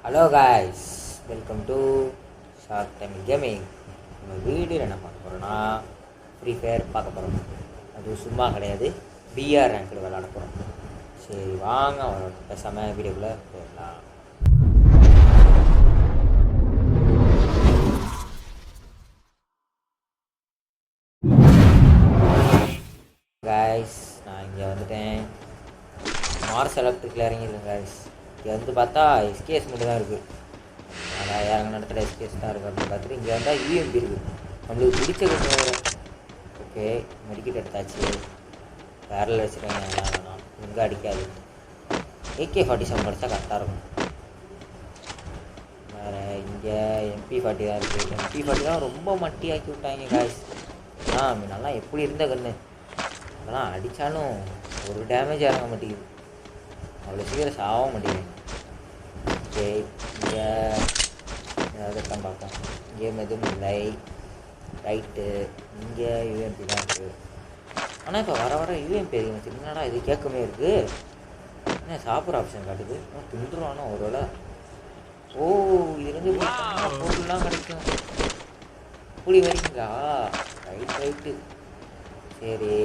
Hello guys, welcome to short time gaming. நம்ம வீடியோவில் என்ன பார்க்க போகிறோன்னா ஃப்ரீ ஃபயர் பார்க்க போகிறோம். அது சும்மா கிடையாது, பிஆர் ரேங்கில் விளாட போகிறோம். சரி வாங்க, பேசாமல் வீடியோக்குள்ளே போயிடலாம். காய்ஸ், நான் இங்கே வந்துட்டேன். மார்ஸ் எலக்ட்ரிக்கில் இறங்கியிருக்கேன் காய்ஸ். இங்கே வந்து பார்த்தா எஸ்கேஎஸ் மட்டும் தான் இருக்குது. ஆனால் இறங்க இடத்துல எஸ்கேஎஸ் தான் இருக்குது அப்படின்னு பார்த்துட்டு இங்கே வந்தால் யூஎம்பி இருக்குது. நம்மளுக்கு பிடிச்ச கொஞ்சம் வரும். ஓகே, மெடிக்கெட் எடுத்தாச்சு. பேரல் வச்சுருக்கேன், வேணாம் இங்கே அடிக்காது. AK-47 படித்தா கரெக்டாக இருக்கும். வேறு இங்கே MP40 தான் இருக்குது. MP40 தான் ரொம்ப மட்டி ஆக்கி விட்டாங்க காய்ஸ். நல்லா எப்படி இருந்த கண்ணு, அதெல்லாம் அடித்தாலும் ஒரு டேமேஜ் இறங்க மாட்டேங்குது, அவ்வளோ சீக்கிரம் சாக மாட்டேங்குது. ஓகே, இங்கே ஏதாவது தான் பார்ப்போம். கேம் எதுவும் இல்லை. ரைட்டு, இங்கே யூஎம்பி தான் இருக்குது. ஆனால் இப்போ வர வர யூஎம்பி அதிகம் வச்சு என்னடா இது கேட்கமே இருக்குது. என்ன சாப்பிட்ற ஆப்ஷன் காட்டுது, திண்டுருவானோ ஒரு வேளை. ஓ, இதுலேருந்து பொருள்லாம் கிடைக்கும். இப்படி வரீங்களா? ரைட்டு. சரி,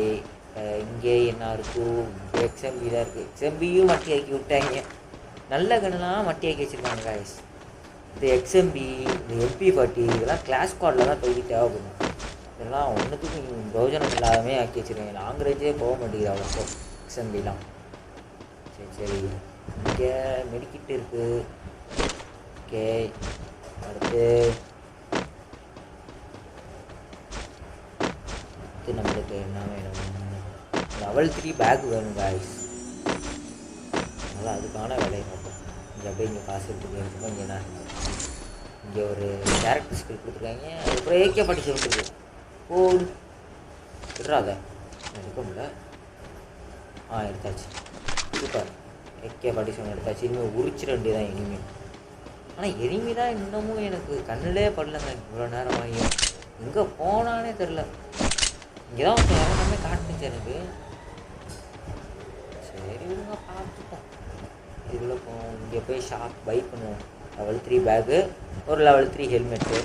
இங்கே என்ன இருக்கும்? XMB தான் இருக்குது. XMBயும் மட்டி ஆக்கி விட்டாங்க. நல்ல கண்ணெலாம் மட்டி ஆக்கி வச்சுருக்காங்க காய்ஸ். இந்த XMB, இந்த MP40 இதெல்லாம் கிளாஸ் ஸ்குவாடில் தான் போய் தேவைப்படும். இதெல்லாம் ஒன்றுத்துக்கும் பிரயோஜனம் இல்லாதமே ஆக்கி வச்சுருக்காங்க. லாங் ரேஞ்சே போக மாட்டேங்குது அவ்வளோ XMBலாம். சரி, இங்கே மெடிக்கிட் இருக்குது. ஓகே, அடுத்து நம்மளுக்கு என்ன வேணும்? லெவல் 3 பேக் வேணும் காய்ஸ். அதனால் அதுக்கான வேலையை பார்ப்போம். இங்கே அப்படியே இங்கே காசு எடுத்துக்கோ. இங்கே என்ன, இங்கே ஒரு கேரக்டர் ஸ்கில் கொடுத்துருக்காங்க. அதுக்கப்புறம் AK-47 இருக்குது. போடு விட்றாத, எடுக்க முடியல. எடுத்தாச்சு. சூப்பர், AK-47 எடுத்தாச்சு. இனிமேல் உரிச்சிட வேண்டியதான் இனிமே. ஆனால் எனிமி தான் இன்னமும் எனக்கு கண்ணிலே படலைங்க. இவ்வளோ நேரம் வாங்கியும் எங்கே போனானே தெரில. இங்கே தான் ஒருத்தர் எல்லாமே காட்டுச்சு எனக்கு. சரி விடுங்க, பார்த்துப்போம். இதுக்குள்ளே போவோம். இங்கே போய் ஷாப் பை பண்ணுவோம். லெவல் 3 பேக்கு, ஒரு லெவல் 3 ஹெல்மெட்டு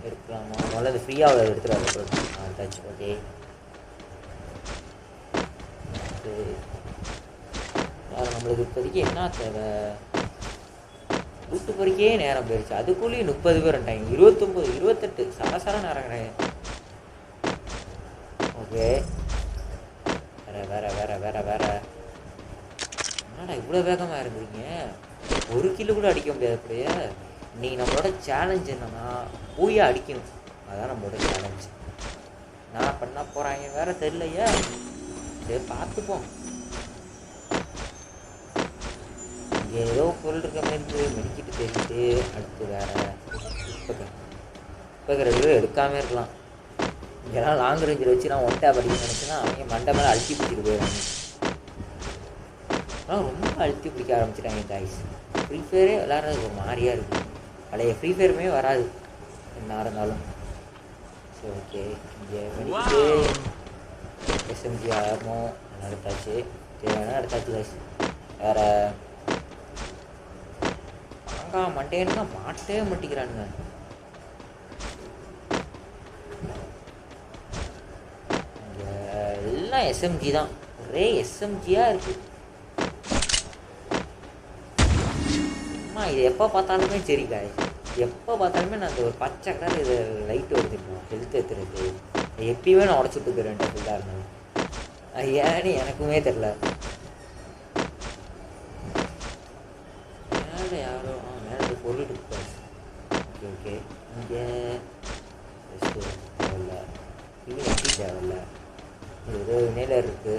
எடுக்கலாமா? முதல்ல அது ஃப்ரீயாக எடுத்துகிட்டு எடுத்தாச்சு. ஓகே, வேறு நம்மளுக்கு இப்போதைக்கு என்ன தேவை? கூட்டு பொறிக்கே நேரம் போயிடுச்சு. அதுக்குள்ளேயும் 30 பேர் வந்துட்டாங்க. 29, 28 சரசர நேரம் கிடையாது. ஓகே, வேற என்னடா இவ்வளோ வேகமாக இருந்தீங்க? ஒரு கிலோ கூட அடிக்க முடியாது. அப்படியே இன்னைக்கு நம்மளோட சேலஞ்ச் என்னன்னா போய் அடிக்கணும். அதான் நம்மளோட சேலஞ்ச். நான் பண்ண போகிறாங்க வேற தெரியலையா? சரி பார்த்துப்போம். ஏதோ பொருள் இருக்க மாதிரி மெடிக்கிட்டு தெரிஞ்சுட்டு அடுத்து வேறு இப்போ எடுக்காமல் இருக்கலாம். இங்கெல்லாம் லாங் ரேஞ்சில் வச்சு நான் ஒன்ட்டா படிக்கணும்னு நினச்சின்னா அவங்க மண்டை மேலே அழுத்தி பிடிச்சிட்டு போயிடுவாங்க. ஆனால் ரொம்ப அழுத்தி பிடிக்க ஆரம்பிச்சிட்டாங்க காய்ஸ். ஃப்ரீ ஃபயரே விளாட்றது ஒரு மாதிரியாக இருக்குது. பழைய ஃப்ரீ ஃபயருமே வராது என்ன இருந்தாலும். சரி, ஓகே, இங்கே மெடிக்கிட்டு SMG ஆரம்பம் எடுத்தாச்சு. தேவையான எடுத்தாச்சு காய்ஸ். வேறு மண்டேன்னா மாட்டவே மாட்டிக்கிறானுங்க. எல்லாம் SMG தான், ஒரே SMGயாக இருக்குது. இது எப்போ பார்த்தாலுமே சரி காய், எப்போ பார்த்தாலுமே நான் அந்த ஒரு பச்சை கலர் இது லைட்டு வருதுப்போம் ஹெல்த் ஏற்றுறது. எப்பயுமே நான் உடச்சி விட்டு போயிடுவேன் ஃபுல்லாக இருந்தாலும். அது ஏன்னு எனக்குமே தெரில. மேலே யாரோ மேலே பொருள் இருக்கு. ஓகே, இங்கே தேவையில்ல, இது எப்படி தேவையில்ல. இது ஏதோ நேலர் இருக்குது.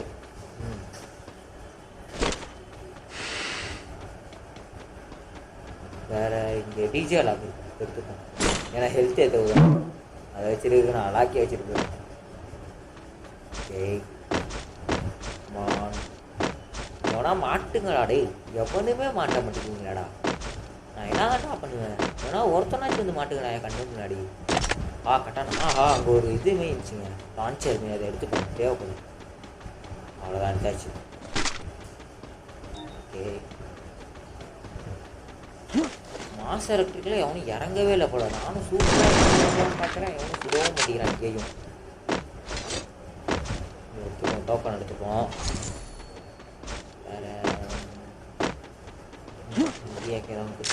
வேறு இங்கே டிஜே லாக் எடுத்துப்போம். ஏன்னா ஹெல்த் ஏற்றுவேன், அதை வச்சுருக்கு. நான் அலாக்கி வச்சுருக்கேன். ஓகே, எவனா மாட்டுங்கடா டே, எவனுமே மாட்ட மாட்டேங்குங்களாடா. நான் என்னடா பண்ணுவேன்? ஏன்னா ஒருத்தனாச்சும் வந்து மாட்டுங்கடா என் கண்ணு முன்னாடி. கட்டானா அங்கே ஒரு இதுவுமே இருந்துச்சுங்க, லான்ச்சருமே. அதை எடுத்துக்கணும், தேவைப்படும். அவ்வளோதான், எடுத்தாச்சு. ஓகே, மாஸ் எலக்ட்ரிக்கில் எவனும் இறங்கவே இல்லை போல. நானும் சூப்பராக பார்க்குறேன், எவனும் சுடவும் மாட்டேங்கிறான். இங்கேயும் எடுத்துப்போம், டோக்கன் எடுத்துப்போம். வேறு இந்தியா கிளம்பு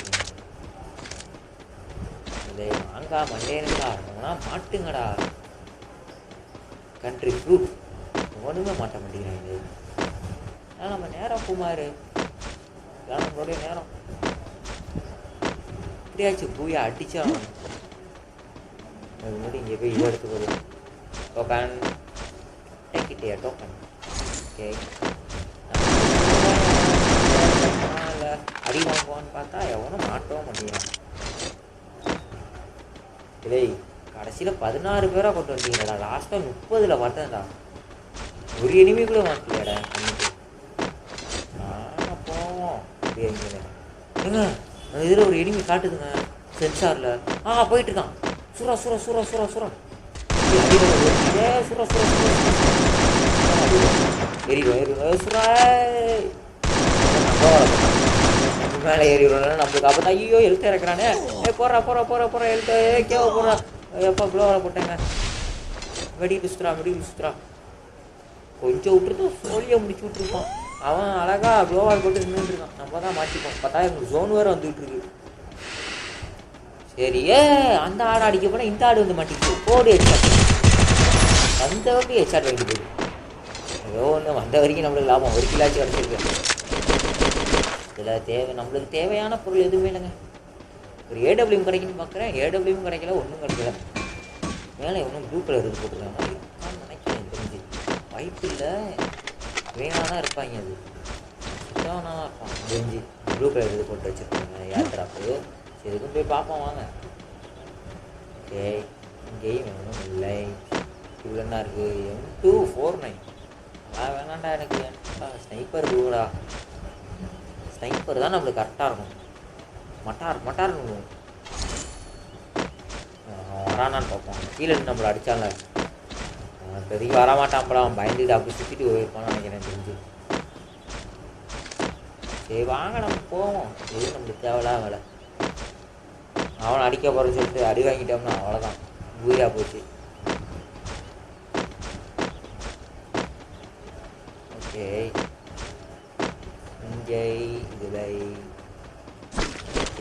இதை வாங்கா மண்டேனுங்களா அவனா மாட்டுங்கடா. கண்ட்ரி ஃப்ரூட் ஒன்றுமே மாட்ட மாட்டேங்கிறாங்க. ஆனால் நம்ம நேரம் குமார் நம்மளுடைய நேரம் எப்படியாச்சும் பூயா அடிச்சாலும் முன்னாடி இங்கே போய் இதை எடுத்து போதும். Token டேக்கிட்டே token. ஓகே அடி வாங்குவான்னு பார்த்தா எவனும் மாட்டவும் மாட்டேங்கிறான். இல்லை கடைசியில் 16 பேராக கொண்டு வந்தீங்களா? லாஸ்ட்டாக 30 பார்த்தேன்டா. ஒரு எனிமி கூட மாட்டலையாடா அன்னைக்கு. போவோம் ஏங்க அந்த இதில் ஒரு எனிமி காட்டுதுங்க சென்சாரில். போயிட்டுருக்கான். சுரா சுரா சுரா சுரா சுரா சுரா சுரா ஏறிடுவோம் சுரா மேலே ஏறிடுவோம். நம்மளுக்கு அப்போ தான் ஐயோ எழுத்து இறக்குறானே. போடுறா போகிற போகிற போகிற எழுத்து கேவ போடுறா. எப்போ க்ளோவில் போட்டேங்க. வெடிட்டு சுற்றுறா கொஞ்சம் விட்டுருந்தா சோழியை முடிச்சு விட்ருப்பான். அவன் அழகாக க்ளோவால் போட்டு நின்றுருக்கான். நம்ம தான் மாட்டிப்போம். பார்த்தா எங்களுக்கு ஜோன் வேறு வந்துகிட்டு இருக்கு. சரி அந்த ஆடு அடிக்க போனால் இந்த ஆடு வந்து மாட்டிக்கிட்டு போடு ஹெட்ஷாட். அந்த வரைக்கும் ஹெட்ஷாட் வாங்கிட்டு போயிடு. ஏதோ ஒன்று வந்த வரைக்கும் நம்மளுக்கு லாபம். ஒரு கிலாச்சும் கிடச்சிருக்கு. இதில் நம்மளுக்கு தேவையான பொருள் எதுவுமே இல்லைங்க. ஒரு ஏடபிள்யூம் கிடைக்குன்னு பார்க்குறேன். ஏடபிள்யூம் கிடைக்கல, ஒன்றும் கிடைக்கல. மேலே ஒன்றும் ப்ளூ கலர் இது போட்டுருக்காங்க. இருக்கான்னு நினைக்கிறேன். தெரிஞ்சு வாய்ப்பு இல்லை. வேணாதான் இருப்பாங்க. அது சுத்தவனா இருப்பான் தெரிஞ்சு. ப்ளூ கலர் இது போட்டு வச்சுருக்காங்க ஏர் ட்ராப்பு. சரி எதுவும் போய் பார்ப்போம் வாங்க. ஓகே இங்கேயும் ஒன்றும் இல்லை. இவ்வளோ என்ன இருக்குது? M249 வேணாண்டா எனக்கு. ஸ்னைப்பர் கூடா. ஸ்னைப்பர் தான் நம்மளுக்கு கரெக்டாக இருக்கும். மட்டார்னு வரானான்னு பார்ப்போம். கீழே நம்மளை அடித்தால இப்போதைக்கு வரமாட்டான்ப்படா. அவன் பயந்துட்டு அப்படி சுற்றிட்டு போயிருப்பான்னு நினைக்கிறேன் தெரிஞ்சு. சரி வாங்க நம்ம போவோம். எதுவும் நம்மளுக்கு தேவையில்லாத வேலை. அவனை அடிக்க போகிறேன்னு சொல்லிட்டு அடி வாங்கிட்டோம்னா அவ்வளோதான், பூரியா போச்சு. ஓகே இங்கே இதில்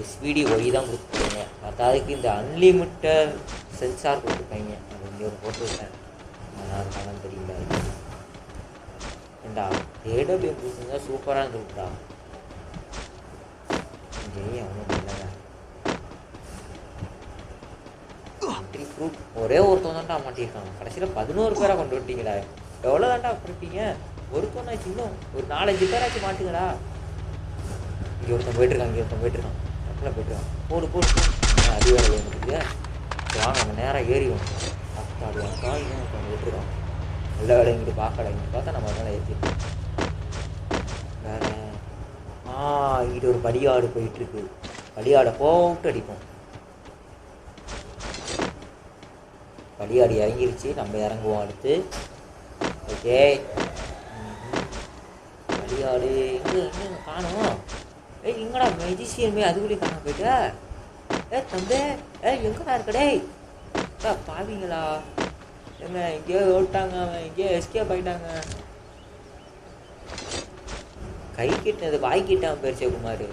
எஸ்விடி ஒய் தான் கொடுத்துருக்காங்க. அதுக்கு இந்த அன்லிமிட்டட் சென்சார் கொடுத்துருக்காங்க. அது இங்கே ஒரு போட்டுருக்கேன். நல்லா இருக்காங்கன்னு தெரியல. ஏண்டா ஏடபிள்யூ கொடுத்துருந்தா சூப்பராக இருந்துருக்குடா. இங்கேயும் அவனும் இல்லைங்க. ஒரே ஒருத்தன் தான்டா மாட்டியிருக்காங்க. கடைசியில் 11 பேராக கொண்டு விட்டீங்களா? எவ்வளோ தான்டா கொடுப்பீங்க? ஒருத்தனாச்சு இன்னும் ஒரு 4-5 பேராச்சும் மாட்டுங்கடா. இங்கே ஒருத்தன் போயிட்டுருக்கான். அப்படிலாம் போயிட்டுருக்கான். போடு அடி வேலை வந்துருக்கு. வாங்க நம்ம நேராக ஏறிவோம். அப்படி அக்கா இன்னும் ஒருத்தன் விட்டுருக்கான். நல்ல வேலை இங்கிட்டு பார்க்கல. இங்கிட்டு பார்த்தா நம்ம அதனால் ஏற்றிருக்கோம். வேறு இங்கிட்ட ஒரு படியாடு போயிட்டுருக்கு. படியாடை போட்டு அடிப்போம். படியாடு இறங்கிருச்சு. நம்ம இறங்குவோம் அடுத்து. ஓகே படியாடு எங்கே காணும்? எங்கடா மெஜிஷியன் அதுக்குள்ளேயே காண போயிட்டா? தம்பே எங்கடா இருக்கடே? பாவீங்களா? எங்க எங்கேயோ ஓட்டாங்க. அவன் எங்கேயோ எஸ்கேப் ஆகிட்டாங்க. கை கிட்டது வாய் கிட்டான் பேர் சிவகுமார்.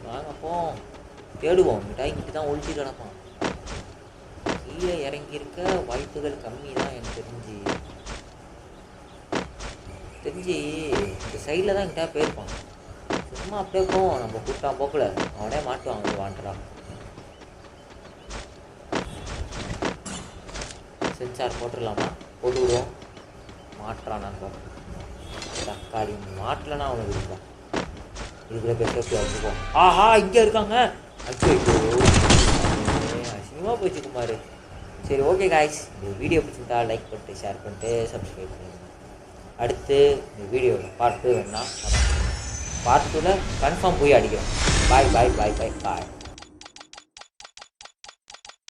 வாங்க போ தேடுவோம். மிட்டாய் கிட்ட தான் ஒழிச்சு கிடப்பான். கீழே இறங்கியிருக்க வாய்ப்புகள் கம்மி தான் எனக்கு தெரிஞ்சு இந்த சைடில் தான் கிட்டா போயிருப்பான். சும்மா அப்படியே போவோம். நம்ம கூட்டான் போக்கல அவனே மாட்டுவான். வந்து வாண்டரா சென்சார் போட்டுடலாமா? போட்டு விடுவோம். மாட்டுறான். நான் தக்காளி மாட்டலன்னா அவனுக்கு இருப்பான். இதுக்குள்ள போய் சேஃப்டி வச்சுப்போம். இங்கே இருக்காங்க. அசிங்கமாக போச்சு குமார். சரி ஓகே காய்ஸ், இந்த வீடியோ பிடிச்சிருந்தா லைக் பண்ணிட்டு ஷேர் பண்ணிட்டு சப்ஸ்கிரைப் பண்ணுங்கள். அடுத்து இந்த வீடியோவில் பார்ட் 2 வேணால் பார்ட் 2ல் கன்ஃபார்ம் போய் அடிக்கிறோம். பாய்.